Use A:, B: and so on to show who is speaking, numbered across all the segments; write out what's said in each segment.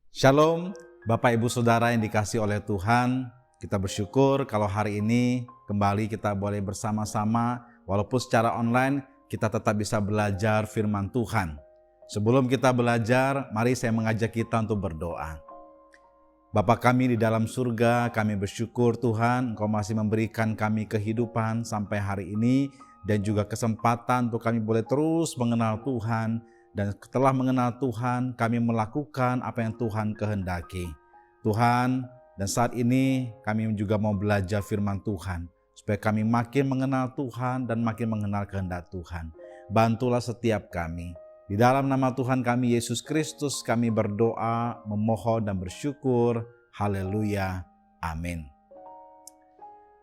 A: Shalom, Bapak Ibu Saudara yang dikasihi oleh Tuhan. Kita bersyukur kalau hari ini kembali kita boleh bersama-sama, walaupun secara online kita tetap bisa belajar firman Tuhan. Sebelum kita belajar, mari saya mengajak kita untuk berdoa. Bapa kami di dalam surga, kami bersyukur Tuhan, Engkau masih memberikan kami kehidupan sampai hari ini, dan juga kesempatan untuk kami boleh terus mengenal Tuhan. Dan setelah mengenal Tuhan, kami melakukan apa yang Tuhan kehendaki. Tuhan, dan saat ini kami juga mau belajar firman Tuhan, supaya kami makin mengenal Tuhan dan makin mengenal kehendak Tuhan. Bantulah setiap kami. Di dalam nama Tuhan kami Yesus Kristus kami berdoa, memohon dan bersyukur. Haleluya. Amin.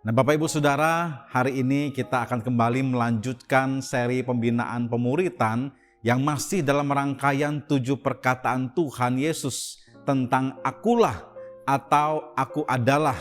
A: Nah Bapak Ibu Saudara, hari ini kita akan kembali melanjutkan seri pembinaan pemuritan yang masih dalam rangkaian 7 perkataan Tuhan Yesus tentang akulah atau aku adalah.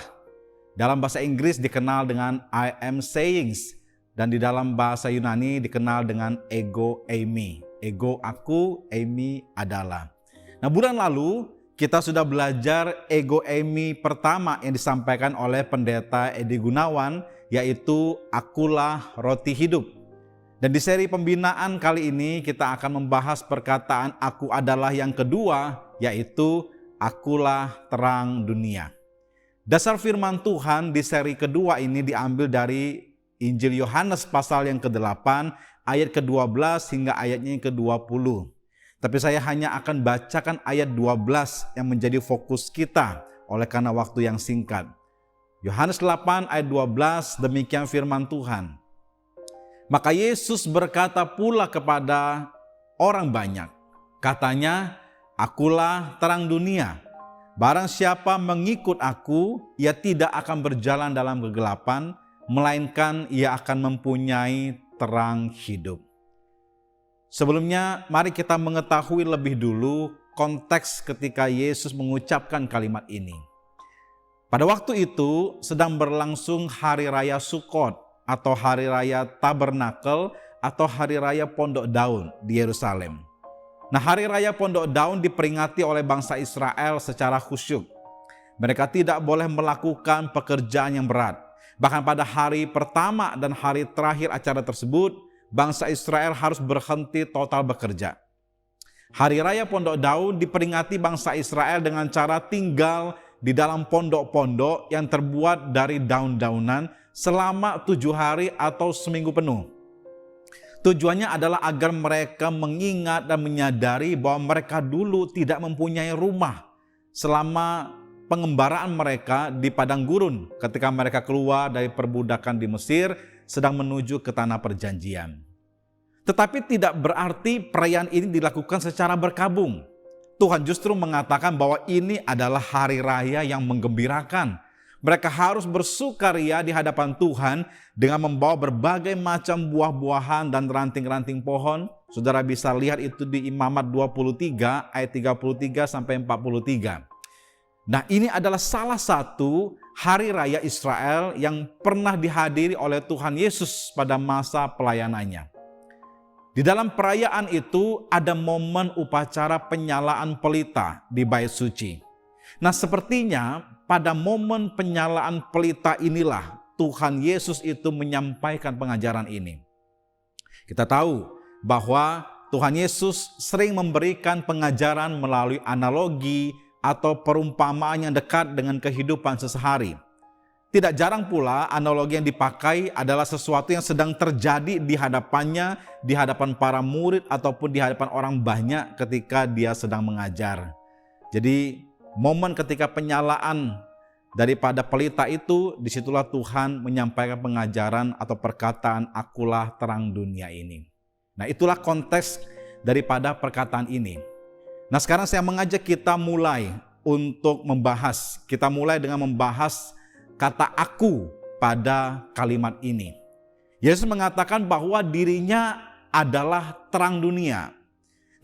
A: Dalam bahasa Inggris dikenal dengan I am sayings, dan di dalam bahasa Yunani dikenal dengan ego eimi. Ego aku, eimi adalah. Nah bulan lalu kita sudah belajar ego eimi pertama yang disampaikan oleh Pendeta Edi Gunawan, yaitu akulah roti hidup. Dan di seri pembinaan kali ini kita akan membahas perkataan aku adalah yang kedua, yaitu akulah terang dunia. Dasar firman Tuhan di seri kedua ini diambil dari Injil Yohanes pasal yang ke-8 ayat ke-12 hingga ayatnya yang ke-20. Tapi saya hanya akan bacakan ayat 12 yang menjadi fokus kita oleh karena waktu yang singkat. Yohanes 8 ayat 12, demikian firman Tuhan. Maka Yesus berkata pula kepada orang banyak, katanya, akulah terang dunia. Barang siapa mengikut aku, ia tidak akan berjalan dalam kegelapan, melainkan ia akan mempunyai terang hidup. Sebelumnya, mari kita mengetahui lebih dulu konteks ketika Yesus mengucapkan kalimat ini. Pada waktu itu sedang berlangsung Hari Raya Sukkot, atau Hari Raya Tabernakel, atau Hari Raya Pondok Daun di Yerusalem. Nah, Hari Raya Pondok Daun diperingati oleh bangsa Israel secara khusyuk. Mereka tidak boleh melakukan pekerjaan yang berat. Bahkan pada hari pertama dan hari terakhir acara tersebut, bangsa Israel harus berhenti total bekerja. Hari Raya Pondok Daun diperingati bangsa Israel dengan cara tinggal di dalam pondok-pondok yang terbuat dari daun-daunan selama 7 hari atau seminggu penuh. Tujuannya adalah agar mereka mengingat dan menyadari bahwa mereka dulu tidak mempunyai rumah selama pengembaraan mereka di padang gurun ketika mereka keluar dari perbudakan di Mesir sedang menuju ke tanah perjanjian. Tetapi tidak berarti perayaan ini dilakukan secara berkabung. Tuhan justru mengatakan bahwa ini adalah hari raya yang menggembirakan. Mereka harus bersukaria di hadapan Tuhan dengan membawa berbagai macam buah-buahan dan ranting-ranting pohon. Saudara bisa lihat itu di Imamat 23 ayat 33 sampai 43. Nah, ini adalah salah satu hari raya Israel yang pernah dihadiri oleh Tuhan Yesus pada masa pelayanannya. Di dalam perayaan itu ada momen upacara penyalaan pelita di Bait Suci. Nah, sepertinya pada momen penyalaan pelita inilah Tuhan Yesus itu menyampaikan pengajaran ini. Kita tahu bahwa Tuhan Yesus sering memberikan pengajaran melalui analogi atau perumpamaan yang dekat dengan kehidupan sehari-hari. Tidak jarang pula analogi yang dipakai adalah sesuatu yang sedang terjadi di hadapannya, di hadapan para murid ataupun di hadapan orang banyak ketika dia sedang mengajar. Jadi momen ketika penyalaan daripada pelita itu, disitulah Tuhan menyampaikan pengajaran atau perkataan akulah terang dunia ini. Nah, itulah konteks daripada perkataan ini. Nah, sekarang saya mengajak kita mulai untuk membahas. Kita mulai dengan membahas kata aku pada kalimat ini. Yesus mengatakan bahwa dirinya adalah terang dunia.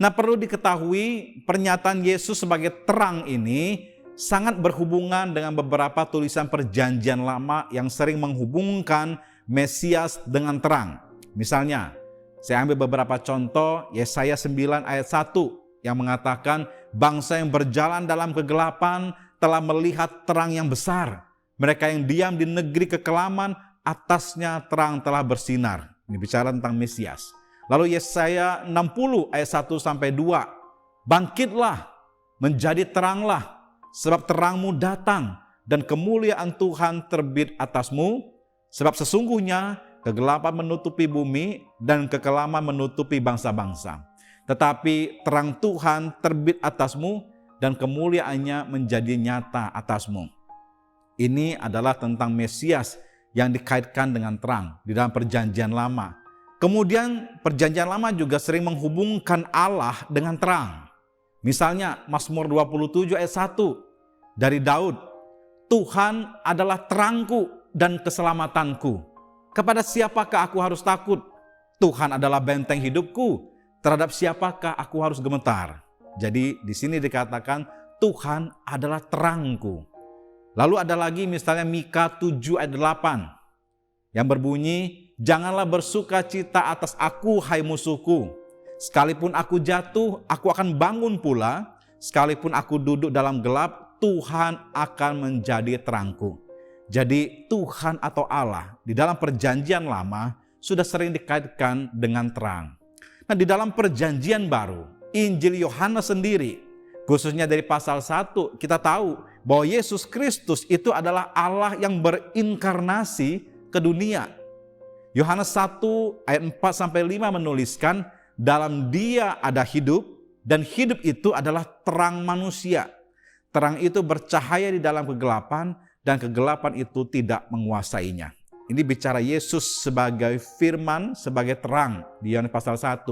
A: Nah, perlu diketahui pernyataan Yesus sebagai terang ini sangat berhubungan dengan beberapa tulisan perjanjian lama yang sering menghubungkan Mesias dengan terang. Misalnya, saya ambil beberapa contoh, Yesaya 9 ayat 1 yang mengatakan Bangsa yang berjalan dalam kegelapan telah melihat terang yang besar. Mereka yang diam di negeri kekelaman, atasnya terang telah bersinar. Ini bicara tentang Mesias. Lalu Yesaya 60 ayat 1 sampai 2. Bangkitlah, menjadi teranglah, sebab terangmu datang dan kemuliaan Tuhan terbit atasmu. Sebab sesungguhnya kegelapan menutupi bumi dan kekelaman menutupi bangsa-bangsa. Tetapi terang Tuhan terbit atasmu dan kemuliaannya menjadi nyata atasmu. Ini adalah tentang Mesias yang dikaitkan dengan terang di dalam perjanjian lama. Kemudian perjanjian lama juga sering menghubungkan Allah dengan terang. Misalnya Mazmur 27 ayat 1 dari Daud. Tuhan adalah terangku dan keselamatanku. Kepada siapakah aku harus takut? Tuhan adalah benteng hidupku. Terhadap siapakah aku harus gemetar? Jadi di sini dikatakan Tuhan adalah terangku. Lalu ada lagi misalnya Mika 7 ayat 8 yang berbunyi, janganlah bersuka cita atas aku hai musuhku. Sekalipun aku jatuh, aku akan bangun pula. Sekalipun aku duduk dalam gelap, Tuhan akan menjadi terangku. Jadi Tuhan atau Allah di dalam perjanjian lama sudah sering dikaitkan dengan terang. Nah, di dalam perjanjian baru, Injil Yohanes sendiri, khususnya dari pasal 1, kita tahu bahwa Yesus Kristus itu adalah Allah yang berinkarnasi ke dunia. Yohanes 1 ayat 4-5 menuliskan, dalam Dia ada hidup, dan hidup itu adalah terang manusia. Terang itu bercahaya di dalam kegelapan, dan kegelapan itu tidak menguasainya. Ini bicara Yesus sebagai firman, sebagai terang di Yohanes pasal 1.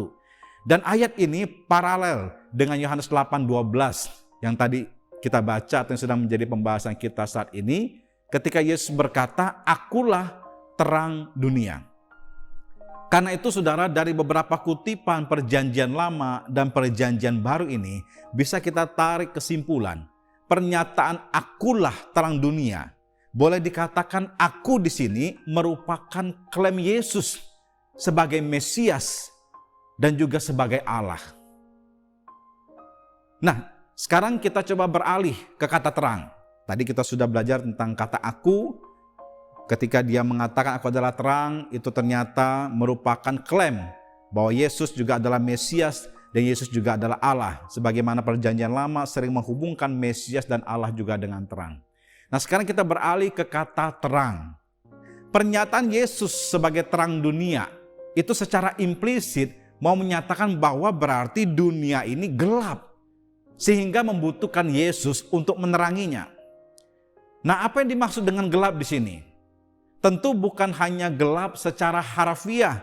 A: Dan ayat ini paralel dengan Yohanes 8:12 yang tadi kita baca atau yang sedang menjadi pembahasan kita saat ini. Ketika Yesus berkata, akulah terang dunia. Karena itu saudara, dari beberapa kutipan perjanjian lama dan perjanjian baru ini bisa kita tarik kesimpulan. Pernyataan akulah terang dunia, boleh dikatakan aku di sini merupakan klaim Yesus sebagai Mesias dan juga sebagai Allah. Nah, sekarang kita coba beralih ke kata terang. Tadi kita sudah belajar tentang kata aku. Ketika dia mengatakan aku adalah terang, itu ternyata merupakan klaim bahwa Yesus juga adalah Mesias dan Yesus juga adalah Allah. Sebagaimana perjanjian lama sering menghubungkan Mesias dan Allah juga dengan terang. Nah, sekarang kita beralih ke kata terang. Pernyataan Yesus sebagai terang dunia itu secara implisit mau menyatakan bahwa berarti dunia ini gelap, sehingga membutuhkan Yesus untuk meneranginya. Nah, apa yang dimaksud dengan gelap di sini? Tentu bukan hanya gelap secara harafiah,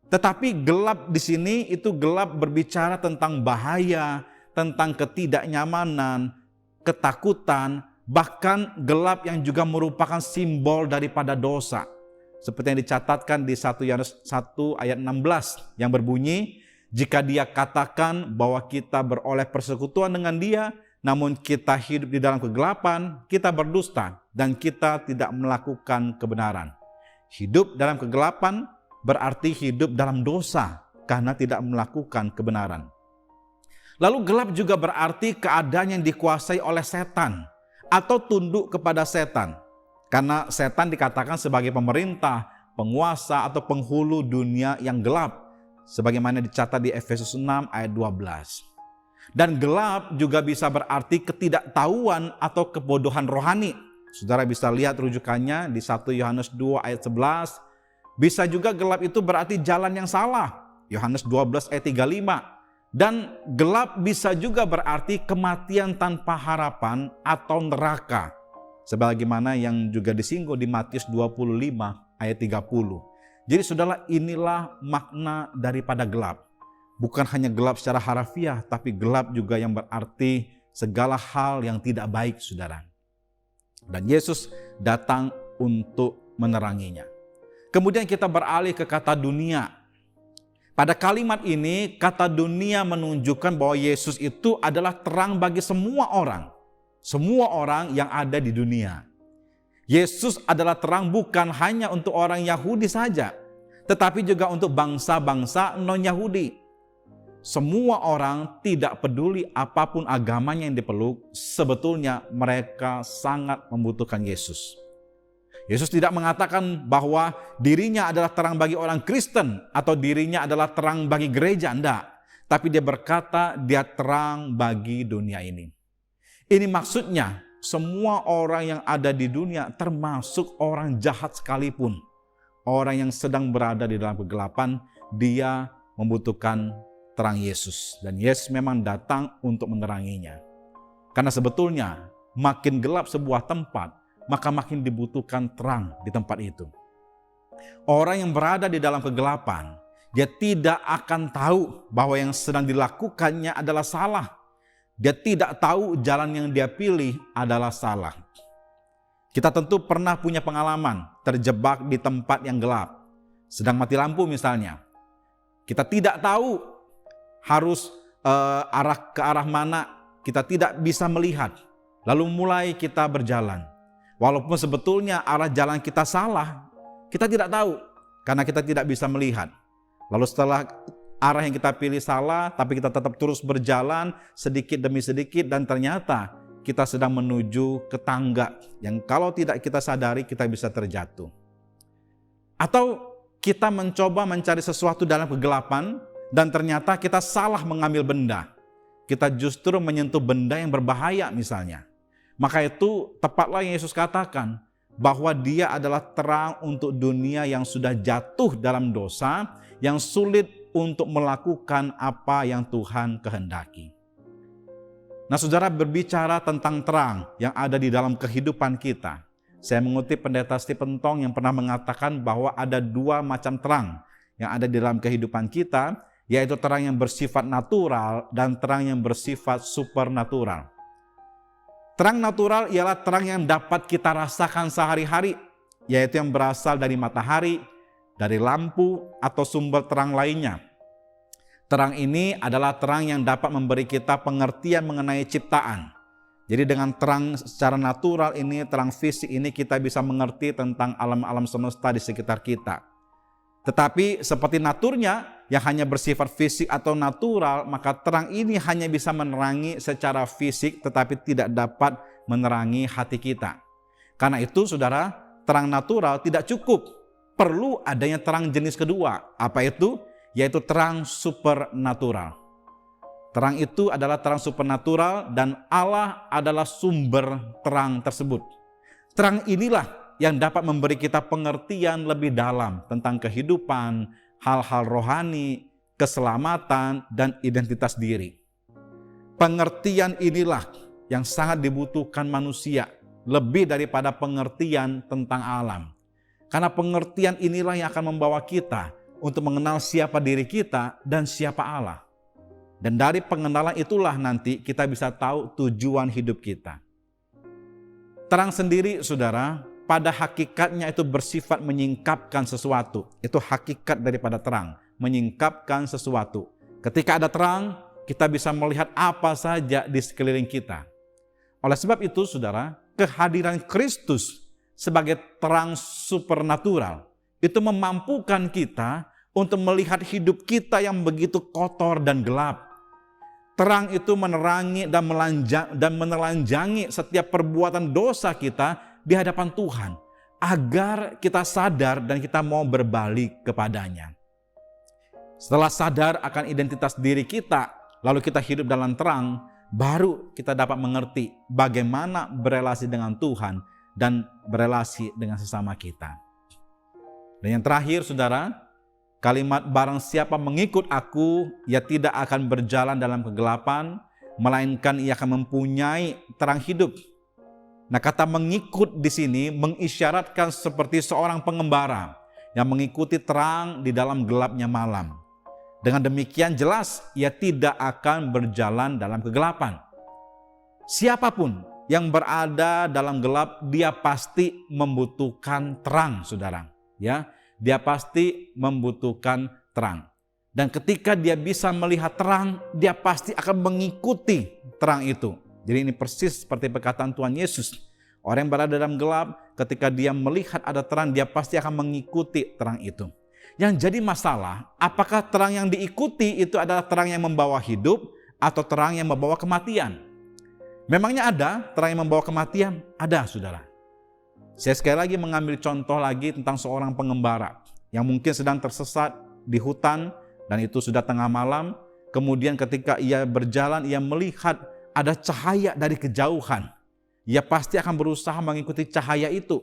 A: tetapi gelap di sini itu gelap berbicara tentang bahaya, tentang ketidaknyamanan, ketakutan, bahkan gelap yang juga merupakan simbol daripada dosa. Seperti yang dicatatkan di 1 Yohanes 1 ayat 16 yang berbunyi, jika dia katakan bahwa kita beroleh persekutuan dengan dia, namun kita hidup di dalam kegelapan, kita berdusta dan kita tidak melakukan kebenaran. Hidup dalam kegelapan berarti hidup dalam dosa karena tidak melakukan kebenaran. Lalu gelap juga berarti keadaan yang dikuasai oleh setan atau tunduk kepada setan. Karena setan dikatakan sebagai pemerintah, penguasa atau penghulu dunia yang gelap. Sebagaimana dicatat di Efesus 6 ayat 12. Dan gelap juga bisa berarti ketidaktahuan atau kebodohan rohani. Saudara bisa lihat rujukannya di 1 Yohanes 2 ayat 11. Bisa juga gelap itu berarti jalan yang salah. Yohanes 12 ayat 35. Dan gelap bisa juga berarti kematian tanpa harapan atau neraka. Sebagaimana yang juga disinggung di Matius 25 ayat 30. Jadi saudara, inilah makna daripada gelap. Bukan hanya gelap secara harafiah, tapi gelap juga yang berarti segala hal yang tidak baik, saudara. Dan Yesus datang untuk meneranginya. Kemudian kita beralih ke kata dunia. Pada kalimat ini, kata dunia menunjukkan bahwa Yesus itu adalah terang bagi semua orang. Semua orang yang ada di dunia. Yesus adalah terang bukan hanya untuk orang Yahudi saja, tetapi juga untuk bangsa-bangsa non-Yahudi. semua orang, tidak peduli apapun agamanya yang dipeluk, sebetulnya mereka sangat membutuhkan Yesus. Yesus tidak mengatakan bahwa dirinya adalah terang bagi orang Kristen atau dirinya adalah terang bagi gereja, enggak. Tapi dia berkata dia terang bagi dunia ini. Ini maksudnya semua orang yang ada di dunia, termasuk orang jahat sekalipun, orang yang sedang berada di dalam kegelapan, dia membutuhkan terang Yesus. Dan Yesus memang datang untuk meneranginya. Karena sebetulnya makin gelap sebuah tempat, maka makin dibutuhkan terang di tempat itu. Orang yang berada di dalam kegelapan, dia tidak akan tahu bahwa yang sedang dilakukannya adalah salah. Dia tidak tahu jalan yang dia pilih adalah salah. Kita tentu pernah punya pengalaman terjebak di tempat yang gelap. Sedang mati lampu misalnya. Kita tidak tahu harus ke arah mana, kita tidak bisa melihat. Lalu mulai kita berjalan. Walaupun sebetulnya arah jalan kita salah, kita tidak tahu karena kita tidak bisa melihat. Lalu setelah arah yang kita pilih salah, tapi kita tetap terus berjalan sedikit demi sedikit dan ternyata kita sedang menuju ke tangga yang kalau tidak kita sadari kita bisa terjatuh. Atau kita mencoba mencari sesuatu dalam kegelapan dan ternyata kita salah mengambil benda. Kita justru menyentuh benda yang berbahaya misalnya. Maka itu tepatlah yang Yesus katakan bahwa dia adalah terang untuk dunia yang sudah jatuh dalam dosa, yang sulit untuk melakukan apa yang Tuhan kehendaki. Nah, saudara, berbicara tentang terang yang ada di dalam kehidupan kita. Saya mengutip Pendeta Stephen Tong yang pernah mengatakan bahwa ada dua macam terang yang ada di dalam kehidupan kita, yaitu terang yang bersifat natural dan terang yang bersifat supernatural. Terang natural ialah terang yang dapat kita rasakan sehari-hari, yaitu yang berasal dari matahari, dari lampu, atau sumber terang lainnya. Terang ini adalah terang yang dapat memberi kita pengertian mengenai ciptaan. Jadi dengan terang secara natural ini, terang fisik ini, kita bisa mengerti tentang alam-alam semesta di sekitar kita. Tetapi seperti naturnya yang hanya bersifat fisik atau natural, maka terang ini hanya bisa menerangi secara fisik tetapi tidak dapat menerangi hati kita. Karena itu saudara, terang natural tidak cukup. Perlu adanya terang jenis kedua. Apa itu? Yaitu terang supernatural. Terang itu adalah terang supernatural dan Allah adalah sumber terang tersebut. Terang inilah yang dapat memberi kita pengertian lebih dalam tentang kehidupan, hal-hal rohani, keselamatan, dan identitas diri. Pengertian inilah yang sangat dibutuhkan manusia, lebih daripada pengertian tentang alam. Karena pengertian inilah yang akan membawa kita untuk mengenal siapa diri kita dan siapa Allah. Dan dari pengenalan itulah nanti kita bisa tahu tujuan hidup kita. Terang sendiri, saudara, pada hakikatnya itu bersifat menyingkapkan sesuatu. Itu hakikat daripada terang, menyingkapkan sesuatu. Ketika ada terang, kita bisa melihat apa saja di sekeliling kita. Oleh sebab itu, saudara, kehadiran Kristus sebagai terang supernatural itu memampukan kita untuk melihat hidup kita yang begitu kotor dan gelap. Terang itu menerangi dan menelanjangi setiap perbuatan dosa kita di hadapan Tuhan, agar kita sadar dan kita mau berbalik kepadanya. Setelah sadar akan identitas diri kita, lalu kita hidup dalam terang, baru kita dapat mengerti bagaimana berelasi dengan Tuhan dan berelasi dengan sesama kita. Dan yang terakhir, saudara, kalimat barang siapa mengikut aku, ia tidak akan berjalan dalam kegelapan, melainkan ia akan mempunyai terang hidup. Nah, kata mengikut di sini mengisyaratkan seperti seorang pengembara yang mengikuti terang di dalam gelapnya malam. Dengan demikian jelas ia tidak akan berjalan dalam kegelapan. Siapapun yang berada dalam gelap, dia pasti membutuhkan terang, saudara. Ya, dia pasti membutuhkan terang. Dan ketika dia bisa melihat terang, dia pasti akan mengikuti terang itu. Jadi ini persis seperti perkataan Tuhan Yesus. Orang yang berada dalam gelap, ketika dia melihat ada terang, dia pasti akan mengikuti terang itu. Yang jadi masalah, apakah terang yang diikuti itu adalah terang yang membawa hidup atau terang yang membawa kematian? Memangnya ada terang yang membawa kematian? Ada, saudara. Saya sekali lagi mengambil contoh lagi tentang seorang pengembara yang mungkin sedang tersesat di hutan dan itu sudah tengah malam. Kemudian ketika ia berjalan, ia melihat ada cahaya dari kejauhan. Ia pasti akan berusaha mengikuti cahaya itu.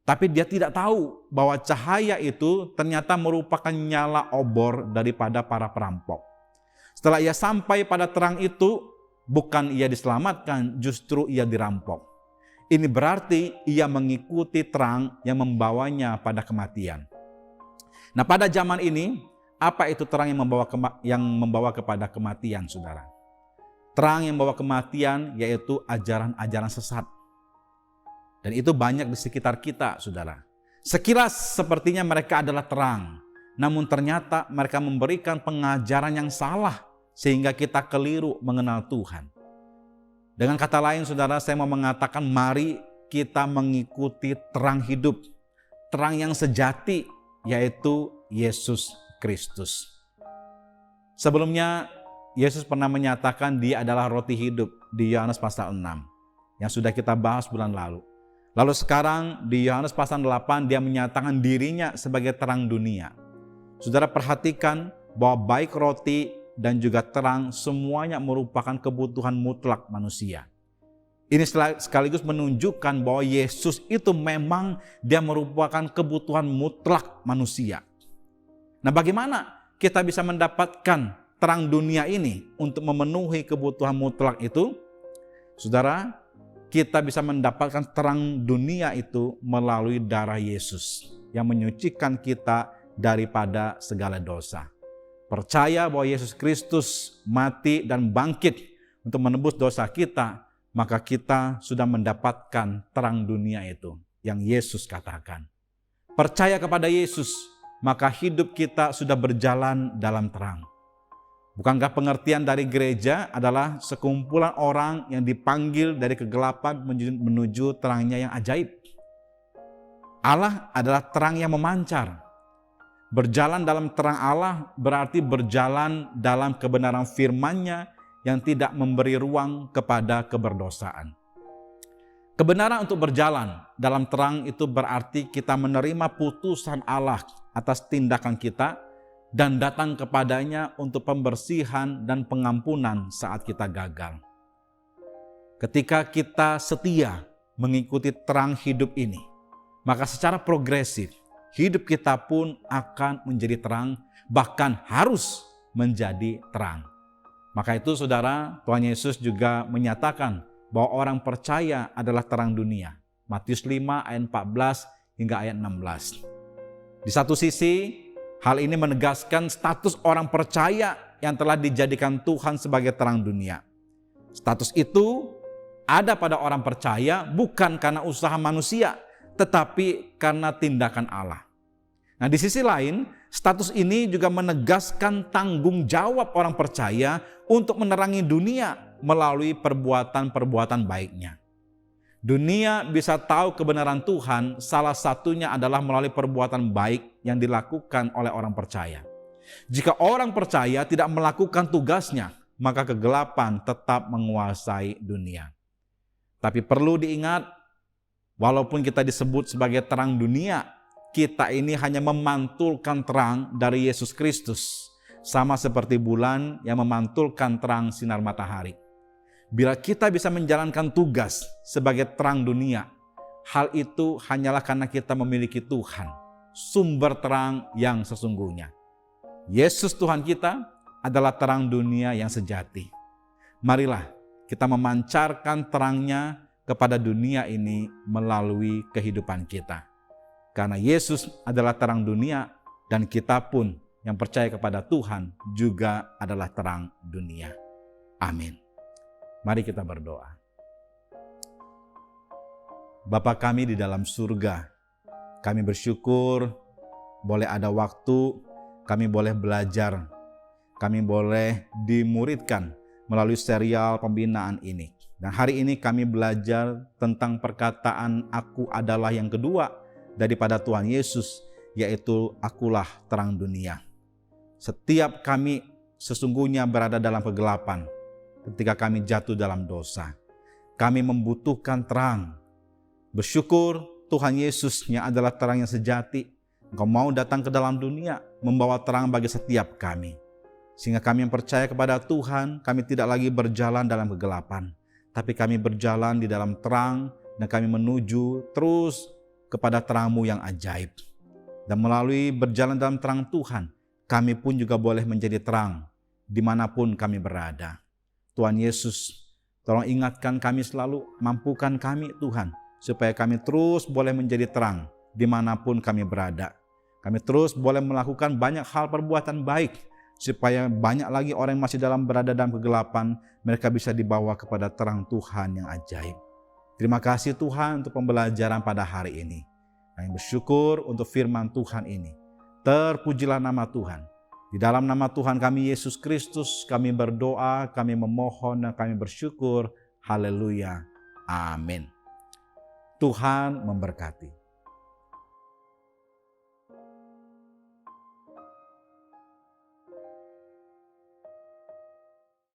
A: Tapi dia tidak tahu bahwa cahaya itu ternyata merupakan nyala obor daripada para perampok. Setelah ia sampai pada terang itu, bukan ia diselamatkan, justru ia dirampok. Ini berarti ia mengikuti terang yang membawanya pada kematian. Nah, pada zaman ini, apa itu terang yang membawa kepada kematian, saudara? Terang yang membawa kematian yaitu ajaran-ajaran sesat. Dan itu banyak di sekitar kita, saudara. Sekilas sepertinya mereka adalah terang, namun ternyata mereka memberikan pengajaran yang salah sehingga kita keliru mengenal Tuhan. Dengan kata lain, saudara, saya mau mengatakan mari kita mengikuti terang hidup, terang yang sejati, yaitu Yesus Kristus. Sebelumnya, Yesus pernah menyatakan dia adalah roti hidup di Yohanes pasal 6 yang sudah kita bahas bulan lalu. Lalu sekarang di Yohanes pasal 8 dia menyatakan dirinya sebagai terang dunia. Saudara perhatikan bahwa baik roti dan juga terang semuanya merupakan kebutuhan mutlak manusia. Ini sekaligus menunjukkan bahwa Yesus itu memang dia merupakan kebutuhan mutlak manusia. Nah, bagaimana kita bisa mendapatkan terang dunia ini untuk memenuhi kebutuhan mutlak itu? Saudara, kita bisa mendapatkan terang dunia itu melalui darah Yesus yang menyucikan kita daripada segala dosa. Percaya bahwa Yesus Kristus mati dan bangkit untuk menebus dosa kita, maka kita sudah mendapatkan terang dunia itu yang Yesus katakan. Percaya kepada Yesus, maka hidup kita sudah berjalan dalam terang. Bukankah pengertian dari gereja adalah sekumpulan orang yang dipanggil dari kegelapan menuju terangnya yang ajaib? Allah adalah terang yang memancar. Berjalan dalam terang Allah berarti berjalan dalam kebenaran firman-Nya yang tidak memberi ruang kepada keberdosaan. Kebenaran untuk berjalan dalam terang itu berarti kita menerima putusan Allah atas tindakan kita dan datang kepadanya untuk pembersihan dan pengampunan saat kita gagal. Ketika kita setia mengikuti terang hidup ini, maka secara progresif hidup kita pun akan menjadi terang, bahkan harus menjadi terang. Maka itu saudara, Tuhan Yesus juga menyatakan bahwa orang percaya adalah terang dunia. Matius 5 ayat 14 hingga ayat 16. Di satu sisi, hal ini menegaskan status orang percaya yang telah dijadikan Tuhan sebagai terang dunia. Status itu ada pada orang percaya bukan karena usaha manusia, tetapi karena tindakan Allah. Nah, di sisi lain, status ini juga menegaskan tanggung jawab orang percaya untuk menerangi dunia melalui perbuatan-perbuatan baiknya. Dunia bisa tahu kebenaran Tuhan, salah satunya adalah melalui perbuatan baik yang dilakukan oleh orang percaya. Jika orang percaya tidak melakukan tugasnya, maka kegelapan tetap menguasai dunia. Tapi perlu diingat, walaupun kita disebut sebagai terang dunia, kita ini hanya memantulkan terang dari Yesus Kristus, sama seperti bulan yang memantulkan terang sinar matahari. Bila kita bisa menjalankan tugas sebagai terang dunia, hal itu hanyalah karena kita memiliki Tuhan, sumber terang yang sesungguhnya. Yesus Tuhan kita adalah terang dunia yang sejati. Marilah kita memancarkan terangnya kepada dunia ini melalui kehidupan kita. Karena Yesus adalah terang dunia dan kita pun yang percaya kepada Tuhan juga adalah terang dunia. Amin. Mari kita berdoa. Bapa kami di dalam surga, kami bersyukur boleh ada waktu, kami boleh belajar, kami boleh dimuridkan melalui serial pembinaan ini. Dan hari ini kami belajar tentang perkataan aku adalah yang kedua daripada Tuhan Yesus yaitu akulah terang dunia. Setiap kami sesungguhnya berada dalam kegelapan ketika kami jatuh dalam dosa. Kami membutuhkan terang. Bersyukur Tuhan Yesus yang adalah terang yang sejati. Engkau mau datang ke dalam dunia membawa terang bagi setiap kami. Sehingga kami yang percaya kepada Tuhan, kami tidak lagi berjalan dalam kegelapan. Tapi kami berjalan di dalam terang dan kami menuju terus kepada terang-Mu yang ajaib. Dan melalui berjalan dalam terang Tuhan, kami pun juga boleh menjadi terang dimanapun kami berada. Tuhan Yesus, tolong ingatkan kami selalu, mampukan kami Tuhan, supaya kami terus boleh menjadi terang dimanapun kami berada. Kami terus boleh melakukan banyak hal perbuatan baik, supaya banyak lagi orang yang masih berada dalam kegelapan, mereka bisa dibawa kepada terang Tuhan yang ajaib. Terima kasih Tuhan untuk pembelajaran pada hari ini. Kami bersyukur untuk firman Tuhan ini. Terpujilah nama Tuhan. Di dalam nama Tuhan kami Yesus Kristus, kami berdoa, kami memohon, dan kami bersyukur. Haleluya. Amin. Tuhan memberkati.